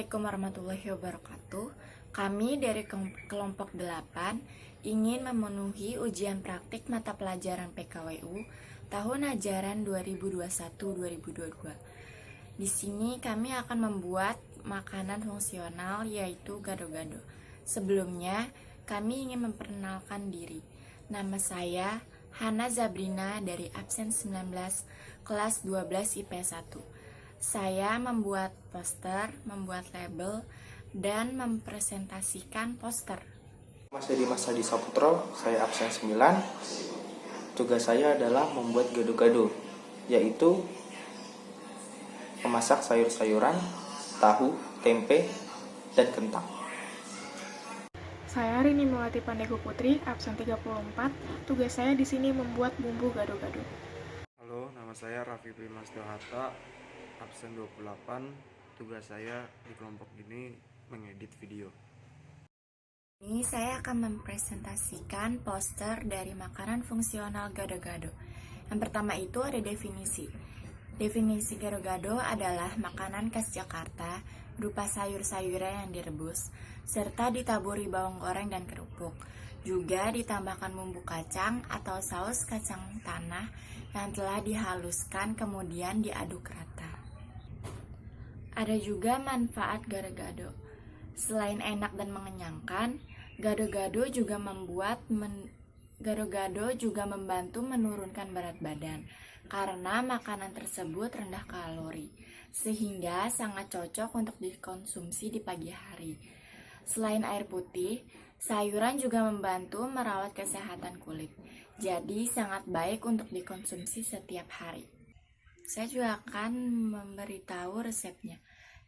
Assalamualaikum warahmatullahi wabarakatuh. Kami dari kelompok 8 ingin memenuhi ujian praktik mata pelajaran PKWU tahun ajaran 2021-2022. Di sini kami akan membuat makanan fungsional yaitu gado-gado. Sebelumnya, kami ingin memperkenalkan diri. Nama saya Hana Zabrina dari absen 19 kelas 12 IPS 1. Saya membuat poster, membuat label, dan mempresentasikan poster. Mas Mas Hadi Saputro, saya absen 9. Tugas saya adalah membuat gado-gado, yaitu memasak sayur-sayuran, tahu, tempe, dan kentang. Saya Rini Melati Pandeku Putri, absen 34. Tugas saya di sini membuat bumbu gado-gado. Halo, nama saya Raffi Primas Dohata, absen 28. Tugas saya di kelompok ini mengedit video. Ini saya akan mempresentasikan poster dari makanan fungsional gado-gado. Yang pertama itu ada definisi. Definisi gado-gado adalah makanan khas Jakarta berupa sayur-sayuran yang direbus, serta ditaburi bawang goreng dan kerupuk. Juga ditambahkan bumbu kacang atau saus kacang tanah yang telah dihaluskan kemudian diaduk rata. Ada juga manfaat gado-gado. Selain enak dan mengenyangkan, gado-gado juga membantu menurunkan berat badan karena makanan tersebut rendah kalori, sehingga sangat cocok untuk dikonsumsi di pagi hari. Selain air putih, sayuran juga membantu merawat kesehatan kulit, jadi sangat baik untuk dikonsumsi setiap hari. Saya juga akan memberitahu resepnya.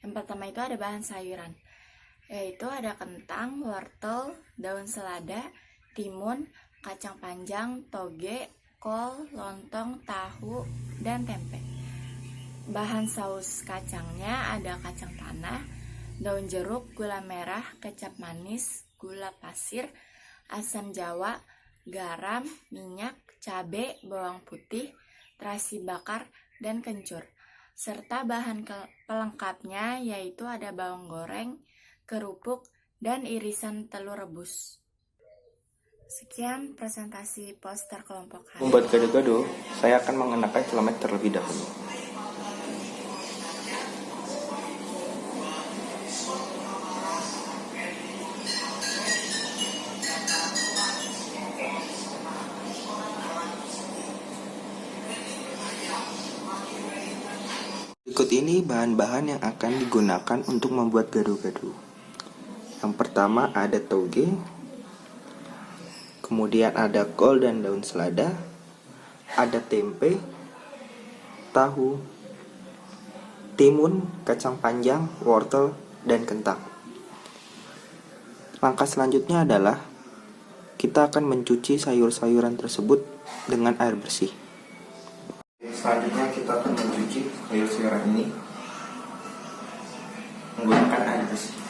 Yang pertama itu ada bahan sayuran, yaitu ada kentang, wortel, daun selada, timun, kacang panjang, toge, kol, lontong, tahu, dan tempe. Bahan saus kacangnya ada kacang tanah, daun jeruk, gula merah, kecap manis, gula pasir, asam jawa, garam, minyak, cabai, bawang putih, terasi bakar, dan kencur. Serta bahan pelengkapnya yaitu ada bawang goreng, kerupuk, dan irisan telur rebus. Sekian presentasi poster kelompok hari. Membuat gado-gado, saya akan mengenakan celemek terlebih dahulu. Berikut ini bahan-bahan yang akan digunakan untuk membuat gado-gado. Yang pertama ada toge, kemudian ada kol dan daun selada, ada tempe, tahu, timun, kacang panjang, wortel, dan kentang. Langkah selanjutnya adalah kita akan mencuci sayur-sayuran tersebut dengan air bersih. Selanjutnya kita akan mencuci sayur-sayuran ini menggunakan air bersih.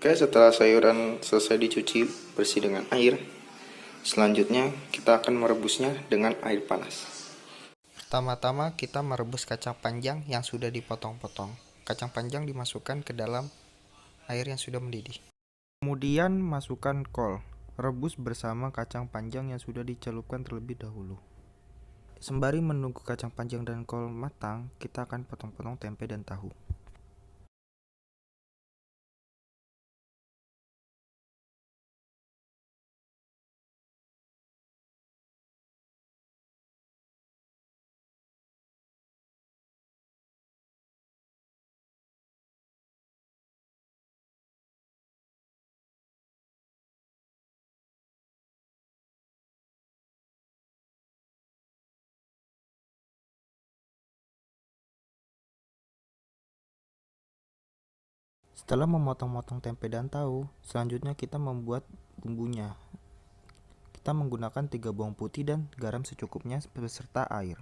Oke, setelah sayuran selesai dicuci bersih dengan air, selanjutnya kita akan merebusnya dengan air panas. Pertama-tama kita merebus kacang panjang yang sudah dipotong-potong. Kacang panjang dimasukkan ke dalam air yang sudah mendidih. Kemudian masukkan kol, rebus bersama kacang panjang yang sudah dicelupkan terlebih dahulu. Sembari menunggu kacang panjang dan kol matang, kita akan potong-potong tempe dan tahu. Setelah memotong-motong tempe dan tahu, selanjutnya kita membuat bumbunya. Kita menggunakan 3 bawang putih dan garam secukupnya beserta air.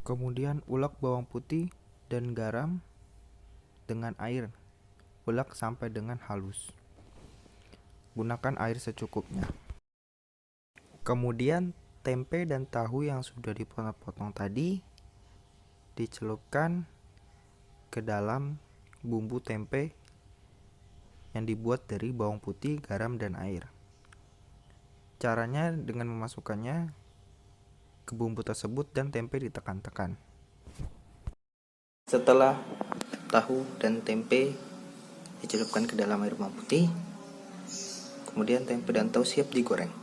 Kemudian ulek bawang putih dan garam dengan air. Ulek sampai dengan halus. Gunakan air secukupnya. Kemudian tempe dan tahu yang sudah dipotong-potong tadi dicelupkan ke dalam bumbu tempe yang dibuat dari bawang putih, garam, dan air. Caranya dengan memasukkannya ke bumbu tersebut dan tempe ditekan-tekan. Setelah tahu dan tempe dicelupkan ke dalam air bawang putih, kemudian tempe dan tahu siap digoreng.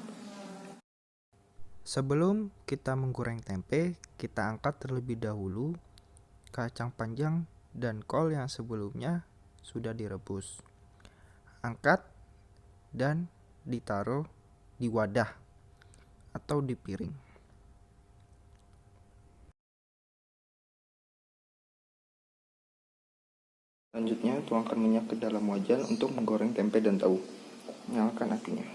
Sebelum kita menggoreng tempe, kita angkat terlebih dahulu kacang panjang dan kol yang sebelumnya sudah direbus. Angkat dan ditaruh di wadah atau di piring. Selanjutnya, tuangkan minyak ke dalam wajan untuk menggoreng tempe dan tahu. Nyalakan apinya.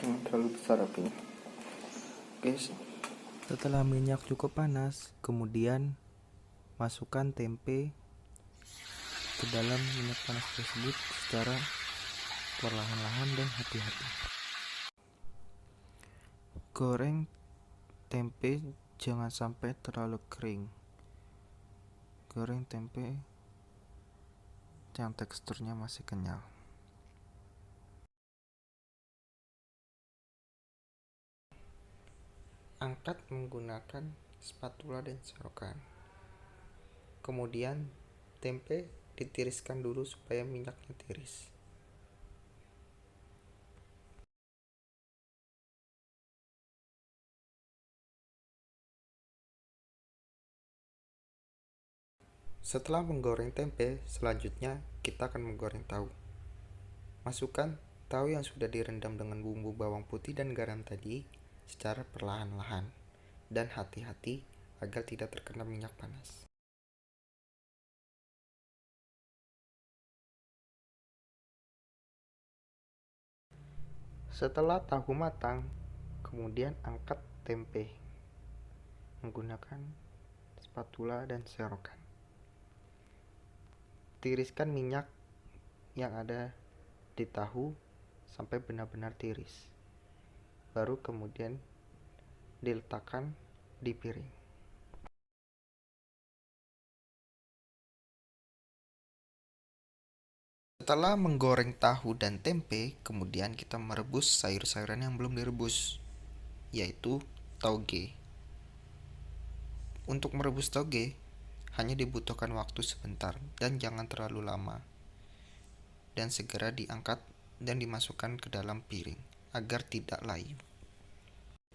Jangan terlalu besar apinya. Oke. Setelah minyak cukup panas, kemudian masukkan tempe ke dalam minyak panas tersebut secara perlahan-lahan dan hati-hati. Goreng tempe jangan sampai terlalu kering. Goreng tempe yang teksturnya masih kenyal. Angkat menggunakan spatula dan serokan. Kemudian tempe ditiriskan dulu supaya minyaknya tiris. Setelah menggoreng tempe, selanjutnya kita akan menggoreng tahu. Masukkan tahu yang sudah direndam dengan bumbu bawang putih dan garam tadi secara perlahan-lahan dan hati-hati agar tidak terkena minyak panas. Setelah tahu matang, kemudian angkat tempe menggunakan spatula dan serokan. Tiriskan minyak yang ada di tahu sampai benar-benar tiris. Baru kemudian diletakkan di piring. Setelah menggoreng tahu dan tempe, kemudian kita merebus sayur-sayuran yang belum direbus, yaitu toge. Untuk merebus toge, hanya dibutuhkan waktu sebentar dan jangan terlalu lama. Dan segera diangkat dan dimasukkan ke dalam piring agar tidak layu.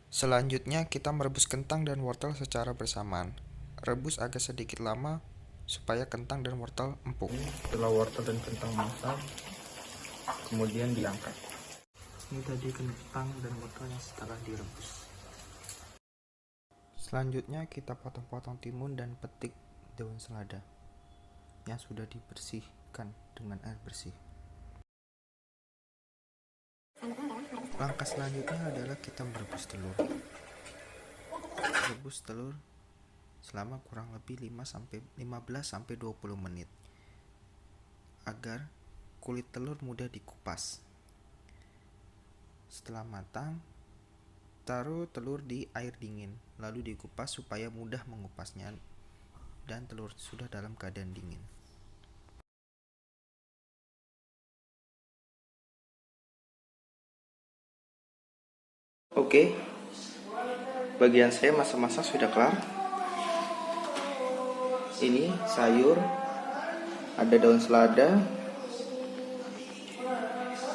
Selanjutnya kita merebus kentang dan wortel secara bersamaan. Rebus agak sedikit lama supaya kentang dan wortel empuk. Setelah wortel dan kentang masak, kemudian diangkat. Ini tadi kentang dan wortel yang setelah direbus. Selanjutnya kita potong-potong timun dan petik daun selada yang sudah dibersihkan dengan air bersih. Langkah selanjutnya adalah kita merebus telur. Rebus telur selama kurang lebih 15-20 menit agar kulit telur mudah dikupas. Setelah matang, taruh telur di air dingin lalu dikupas supaya mudah mengupasnya dan telur sudah dalam keadaan dingin. Oke, bagian saya masak-masak sudah kelar. Ini sayur, ada daun selada,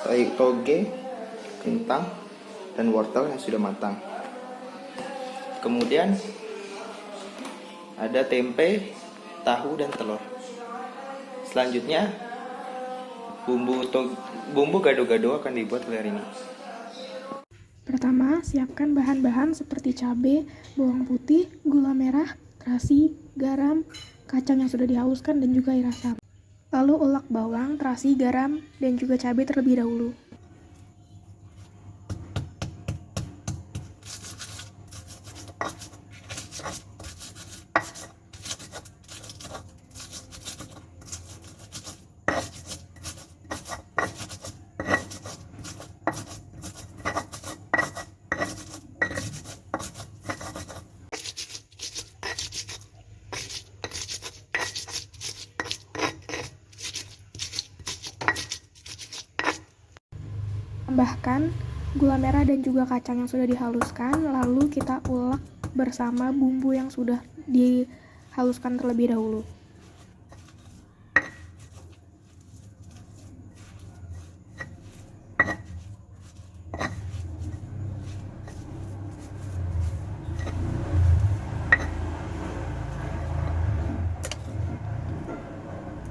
sayur toge, kentang, dan wortel yang sudah matang. Kemudian ada tempe, tahu, dan telur. Selanjutnya bumbu gado-gado akan dibuat oleh Rini. Pertama, siapkan bahan-bahan seperti cabai, bawang putih, gula merah, terasi, garam, kacang yang sudah dihaluskan, dan juga air asam. Lalu ulek bawang, terasi, garam, dan juga cabai terlebih dahulu. Tambahkan gula merah dan juga kacang yang sudah dihaluskan, lalu kita ulek bersama bumbu yang sudah dihaluskan terlebih dahulu.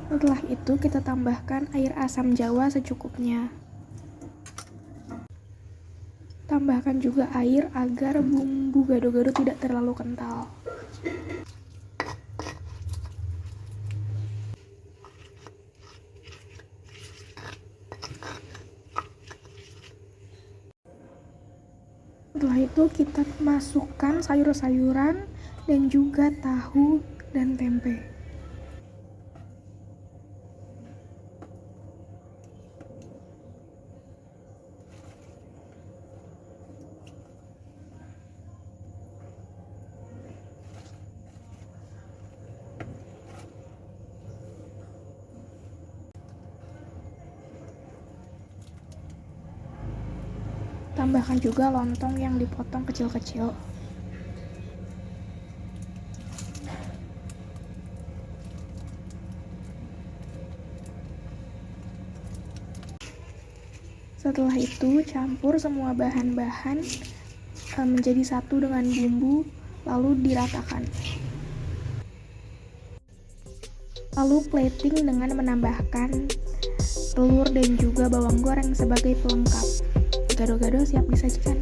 Setelah itu kita tambahkan air asam jawa secukupnya. Tambahkan juga air agar bumbu gado-gado tidak terlalu kental. Setelah itu kita masukkan sayur-sayuran dan juga tahu dan tempe. Tambahkan juga lontong yang dipotong kecil-kecil. Setelah itu, campur semua bahan-bahan menjadi satu dengan bumbu, lalu diratakan. Lalu plating dengan menambahkan telur dan juga bawang goreng sebagai pelengkap. Gado-gado siap disajikan.